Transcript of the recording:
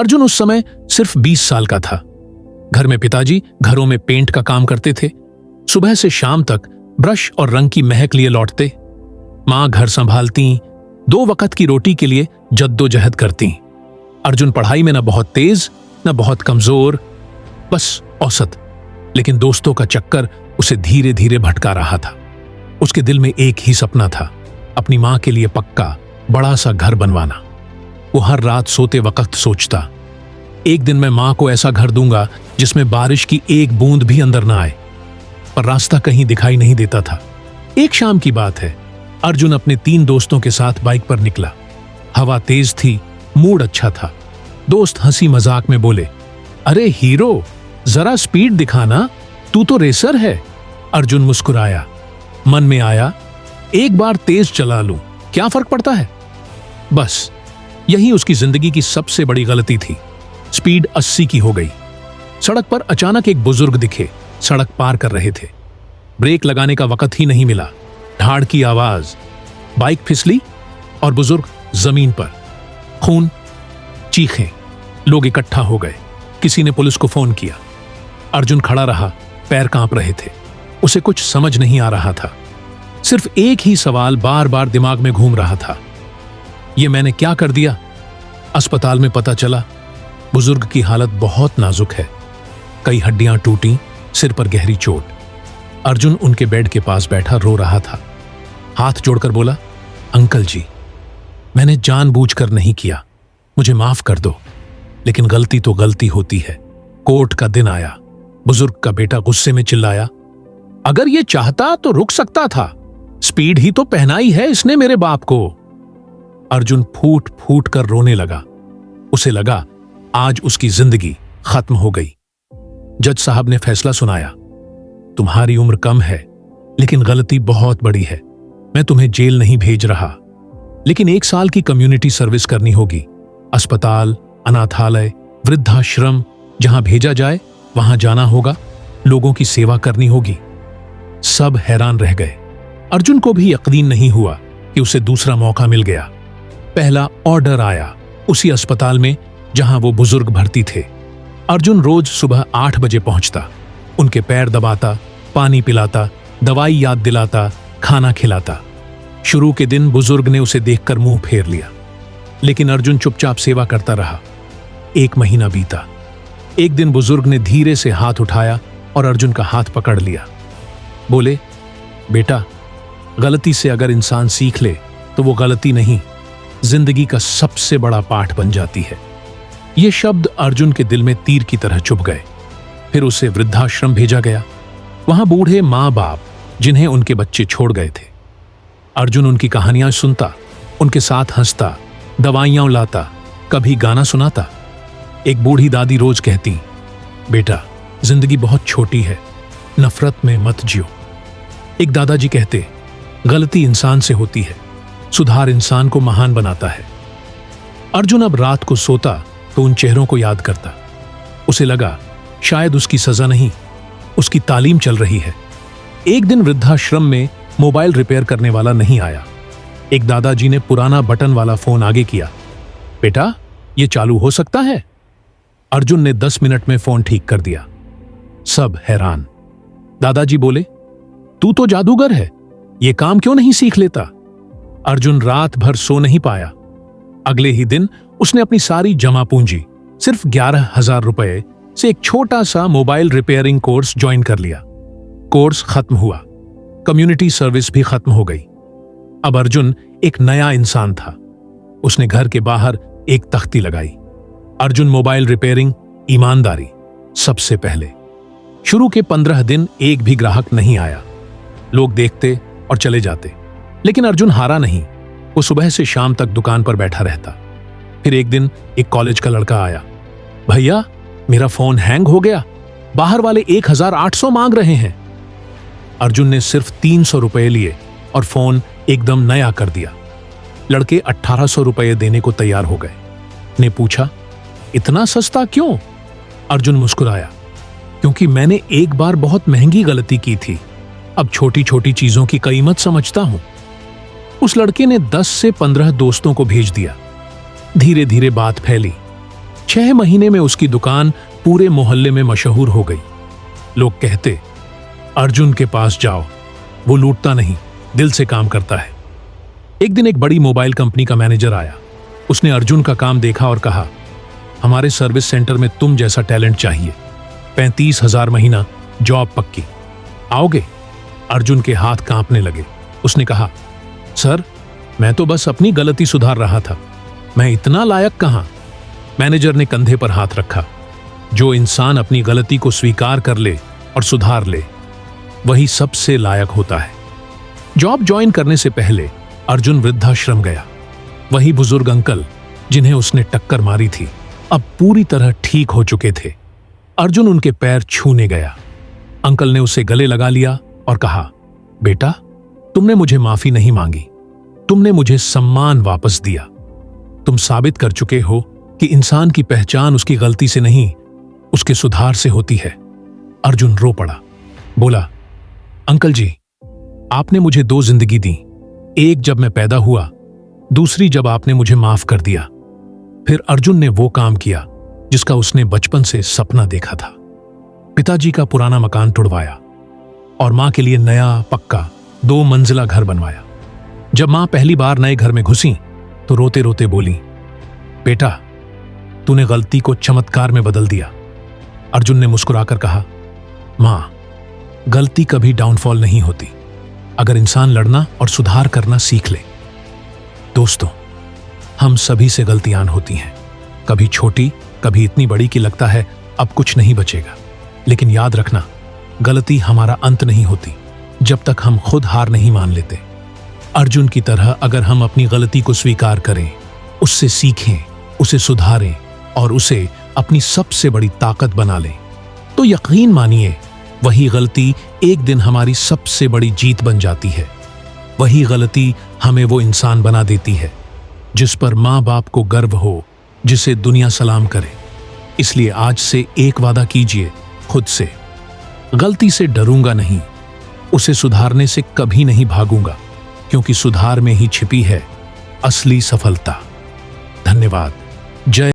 अर्जुन उस समय सिर्फ 20 साल का था। घर में पिताजी घरों में पेंट का काम करते थे। सुबह से शाम तक ब्रश और रंग की महक लिए लौटते। मां घर संभालती, 2 वक्त की रोटी के लिए जद्दोजहद करती। अर्जुन पढ़ाई में न बहुत तेज न बहुत कमजोर, बस औसत। लेकिन दोस्तों का चक्कर उसे धीरे धीरे भटका रहा था। उसके दिल में एक ही सपना था, अपनी मां के लिए पक्का बड़ा सा घर बनवाना। वो हर रात सोते वक्त सोचता, एक दिन मैं मां को ऐसा घर दूंगा जिसमें बारिश की एक बूंद भी अंदर ना आए। पर रास्ता कहीं दिखाई नहीं देता था। एक शाम की बात है, अर्जुन अपने 3 दोस्तों के साथ बाइक पर निकला। हवा तेज थी, मूड अच्छा था। दोस्त हंसी मजाक में बोले, अरे हीरो, जरा स्पीड दिखाना, तू तो रेसर है। अर्जुन मुस्कुराया। मन में आया, एक बार तेज चला लूं, क्या फर्क पड़ता है। बस यही उसकी जिंदगी की सबसे बड़ी गलती थी। स्पीड 80 की हो गई। सड़क पर अचानक एक बुजुर्ग दिखे, सड़क पार कर रहे थे। ब्रेक लगाने का वक्त ही नहीं मिला। ढाड़ की आवाज, बाइक फिसली और बुजुर्ग जमीन पर। खून, चीखें, लोग इकट्ठा हो गए। किसी ने पुलिस को फोन किया। अर्जुन खड़ा रहा, पैर कांप रहे थे। उसे कुछ समझ नहीं आ रहा था। सिर्फ एक ही सवाल बार बार दिमाग में घूम रहा था, ये मैंने क्या कर दिया। अस्पताल में पता चला, बुजुर्ग की हालत बहुत नाजुक है। कई हड्डियां टूटी, सिर पर गहरी चोट। अर्जुन उनके बेड के पास बैठा रो रहा था। हाथ जोड़कर बोला, अंकल जी, मैंने जानबूझकर नहीं किया, मुझे माफ कर दो। लेकिन गलती तो गलती होती है। कोर्ट का दिन आया। बुजुर्ग का बेटा गुस्से में चिल्लाया, अगर ये चाहता तो रुक सकता था, स्पीड ही तो पहनाई है इसने मेरे बाप को। अर्जुन फूट फूट कर रोने लगा। उसे लगा आज उसकी जिंदगी खत्म हो गई। जज साहब ने फैसला सुनाया, तुम्हारी उम्र कम है लेकिन गलती बहुत बड़ी है। मैं तुम्हें जेल नहीं भेज रहा, लेकिन 1 साल की कम्युनिटी सर्विस करनी होगी। अस्पताल, अनाथालय, वृद्धाश्रम, जहां भेजा जाए वहां जाना होगा, लोगों की सेवा करनी होगी। सब हैरान रह गए। अर्जुन को भी यकीन नहीं हुआ कि उसे दूसरा मौका मिल गया। पहला ऑर्डर आया उसी अस्पताल में जहां वो बुजुर्ग भर्ती थे। अर्जुन रोज सुबह 8 बजे पहुंचता, उनके पैर दबाता, पानी पिलाता, दवाई याद दिलाता, खाना खिलाता। शुरू के दिन बुजुर्ग ने उसे देखकर मुंह फेर लिया, लेकिन अर्जुन चुपचाप सेवा करता रहा। 1 महीना बीता। एक दिन बुजुर्ग ने धीरे से हाथ उठाया और अर्जुन का हाथ पकड़ लिया। बोले, बेटा, गलती से अगर इंसान सीख ले तो वो गलती नहीं, जिंदगी का सबसे बड़ा पाठ बन जाती है। ये शब्द अर्जुन के दिल में तीर की तरह चुभ गए। फिर उसे वृद्धाश्रम भेजा गया। वहां बूढ़े माँ बाप जिन्हें उनके बच्चे छोड़ गए थे। अर्जुन उनकी कहानियां सुनता, उनके साथ हंसता, दवाइयां लाता, कभी गाना सुनाता। एक बूढ़ी दादी रोज कहती, बेटा, जिंदगी बहुत छोटी है, नफरत में मत जियो। एक दादाजी कहते, गलती इंसान से होती है, सुधार इंसान को महान बनाता है। अर्जुन अब रात को सोता तो उन चेहरों को याद करता। उसे लगा शायद उसकी सजा नहीं, उसकी तालीम चल रही है। एक दिन वृद्धाश्रम में मोबाइल रिपेयर करने वाला नहीं आया। एक दादाजी ने पुराना बटन वाला फोन आगे किया। बेटा, ये चालू हो सकता है? अर्जुन ने 10 मिनट में फोन ठीक कर दिया। सब हैरान। दादाजी बोले, तू तो जादूगर है, ये काम क्यों नहीं सीख लेता? अर्जुन रात भर सो नहीं पाया। अगले ही दिन उसने अपनी सारी जमा पूंजी, सिर्फ 11,000 रुपए से एक छोटा सा मोबाइल रिपेयरिंग कोर्स ज्वाइन कर लिया। कोर्स खत्म हुआ, कम्युनिटी सर्विस भी खत्म हो गई। अब अर्जुन एक नया इंसान था। उसने घर के बाहर एक तख्ती लगाई, अर्जुन मोबाइल रिपेयरिंग, ईमानदारी, सबसे पहले। शुरू के 15 दिन एक भी ग्राहक नहीं आया। लोग देखते और चले जाते, लेकिन अर्जुन हारा नहीं। वो सुबह से शाम तक दुकान पर बैठा रहता। फिर एक दिन एक कॉलेज का लड़का आया। भैया, मेरा फोन हैंग हो गया, बाहर वाले 1,800 मांग रहे हैं। अर्जुन ने सिर्फ 300 रुपए लिए और फोन एकदम नया कर दिया। लड़के 1,800 रुपए देने को तैयार हो गए। ने पूछा, इतना सस्ता क्यों? अर्जुन मुस्कुराया, क्योंकि मैंने एक बार बहुत महंगी गलती की थी, अब छोटी छोटी चीजों की कीमत समझता हूं। उस लड़के ने 10 से 15 दोस्तों को भेज दिया। धीरे धीरे बात फैली। 6 महीने में उसकी दुकान पूरे मोहल्ले में मशहूर हो गई। लोग कहते, अर्जुन के पास जाओ, वो लूटता नहीं, दिल से काम करता है। एक दिन एक बड़ी मोबाइल कंपनी का मैनेजर आया। उसने अर्जुन का काम देखा और कहा, हमारे सर्विस सेंटर में तुम जैसा टैलेंट चाहिए, 35,000 महीना, जॉब पक्की, आओगे? अर्जुन के हाथ कांपने लगे। उसने कहा, सर, मैं तो बस अपनी गलती सुधार रहा था, मैं इतना लायक कहां? मैनेजर ने कंधे पर हाथ रखा। जो इंसान अपनी गलती को स्वीकार कर ले और सुधार ले, वही सबसे लायक होता है। जॉब ज्वाइन करने से पहले अर्जुन वृद्धाश्रम गया। वही बुजुर्ग अंकल जिन्हें उसने टक्कर मारी थी, अब पूरी तरह ठीक हो चुके थे। अर्जुन उनके पैर छूने गया। अंकल ने उसे गले लगा लिया और कहा, बेटा, तुमने मुझे माफी नहीं मांगी, तुमने मुझे सम्मान वापस दिया। तुम साबित कर चुके हो कि इंसान की पहचान उसकी गलती से नहीं, उसके सुधार से होती है। अर्जुन रो पड़ा, बोला, अंकल जी, आपने मुझे 2 जिंदगी दी, एक जब मैं पैदा हुआ, दूसरी जब आपने मुझे माफ कर दिया। फिर अर्जुन ने वो काम किया जिसका उसने बचपन से सपना देखा था। पिताजी का पुराना मकान तुड़वाया और मां के लिए नया पक्का 2 मंजिला घर बनवाया। जब मां पहली बार नए घर में घुसी तो रोते रोते बोली, बेटा, तूने गलती को चमत्कार में बदल दिया। अर्जुन ने मुस्कुराकर कहा, मां, गलती कभी डाउनफॉल नहीं होती, अगर इंसान लड़ना और सुधार करना सीख ले। दोस्तों, हम सभी से गलतियां होती हैं, कभी छोटी, कभी इतनी बड़ी कि लगता है अब कुछ नहीं बचेगा। लेकिन याद रखना, गलती हमारा अंत नहीं होती जब तक हम खुद हार नहीं मान लेते। अर्जुन की तरह अगर हम अपनी गलती को स्वीकार करें, उससे सीखें, उसे सुधारें और उसे अपनी सबसे बड़ी ताकत बना लें, तो यकीन मानिए वही गलती एक दिन हमारी सबसे बड़ी जीत बन जाती है। वही गलती हमें वो इंसान बना देती है जिस पर माँ बाप को गर्व हो, जिसे दुनिया सलाम करे। इसलिए आज से एक वादा कीजिए खुद से, गलती से डरूंगा नहीं, उसे सुधारने से कभी नहीं भागूंगा, क्योंकि सुधार में ही छिपी है असली सफलता। धन्यवाद। जय